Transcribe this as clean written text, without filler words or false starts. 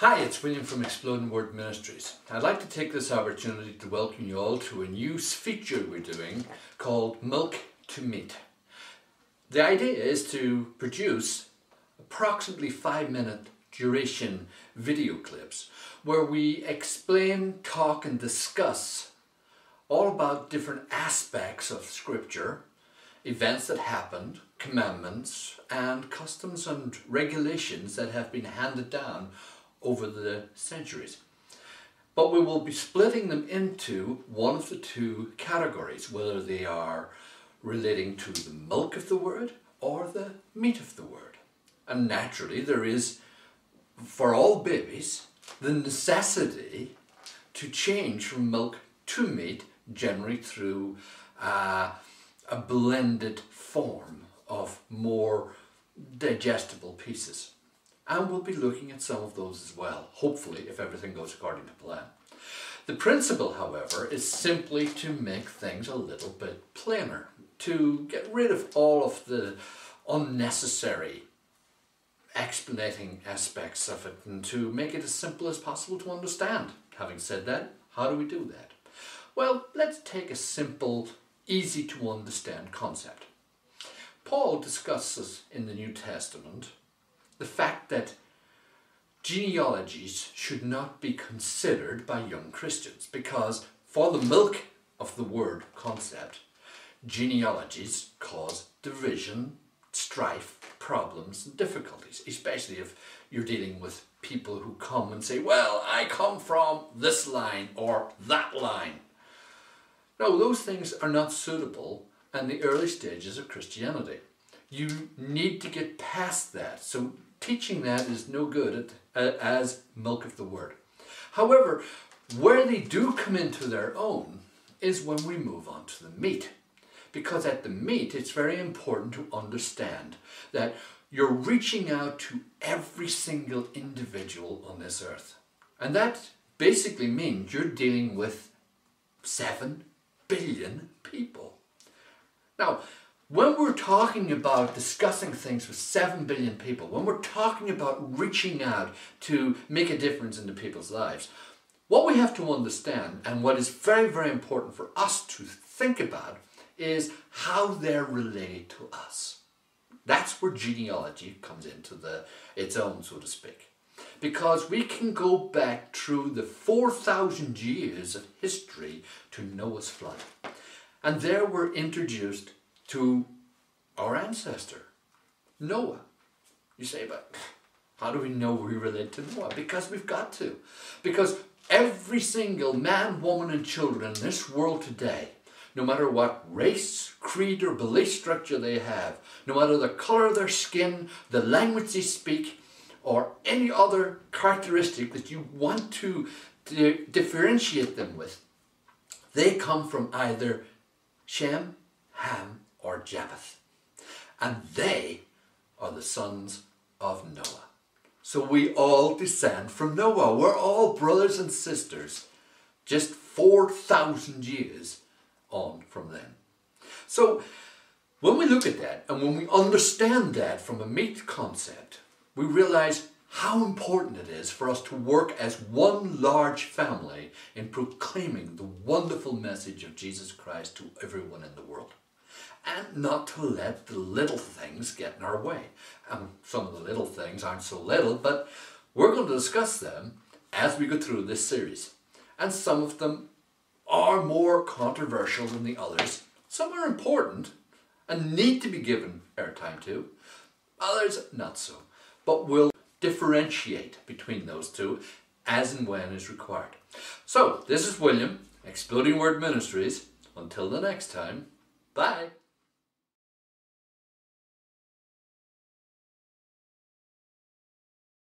Hi, it's William from Exploding Word Ministries. I'd like to take this opportunity to welcome you all to a new feature we're doing called Milk to Meat. The idea is to produce approximately 5-minute duration video clips where we explain, talk and discuss all about different aspects of Scripture, events that happened, commandments and customs and regulations that have been handed down over the centuries. But we will be splitting them into one of the two categories, whether they are relating to the milk of the word or the meat of the word. And naturally there is, for all babies, the necessity to change from milk to meat, generally through a blended form of more digestible pieces. And we'll be looking at some of those as well, hopefully, if everything goes according to plan. The principle, however, is simply to make things a little bit plainer, to get rid of all of the unnecessary explaining aspects of it and to make it as simple as possible to understand. Having said that, how do we do that? Well, let's take a simple, easy to understand concept. Paul discusses in the New Testament the fact that genealogies should not be considered by young Christians because for the milk of the word concept, genealogies cause division, strife, problems and difficulties, especially if you're dealing with people who come and say, well, I come from this line or that line. No, those things are not suitable in the early stages of Christianity. You need to get past that. So teaching that is no good as milk of the word. However, where they do come into their own is when we move on to the meat. Because at the meat, it's very important to understand that you're reaching out to every single individual on this earth. And that basically means you're dealing with 7 billion people. Now, when we're talking about discussing things with 7 billion people, when we're talking about reaching out to make a difference in the people's lives, what we have to understand and what is very, very important for us to think about is how they're related to us. That's where genealogy comes into its own, so to speak. Because we can go back through the 4,000 years of history to Noah's flood. And there we're introduced to our ancestor, Noah. You say, but how do we know we relate to Noah? Because we've got to. Because every single man, woman and children in this world today, no matter what race, creed or belief structure they have, no matter the colour of their skin, the language they speak, or any other characteristic that you want to differentiate them with, they come from either Shem, Ham, or Japheth. And they are the sons of Noah. So we all descend from Noah. We're all brothers and sisters, just 4,000 years on from then. So when we look at that and when we understand that from a meat concept, we realize how important it is for us to work as one large family in proclaiming the wonderful message of Jesus Christ to everyone in the world. And not to let the little things get in our way. Some of the little things aren't so little, but we're going to discuss them as we go through this series. And some of them are more controversial than the others. Some are important and need to be given airtime to. Others not so. But we'll differentiate between those two as and when is required. So, this is William, Exploding Word Ministries. Until the next time, bye.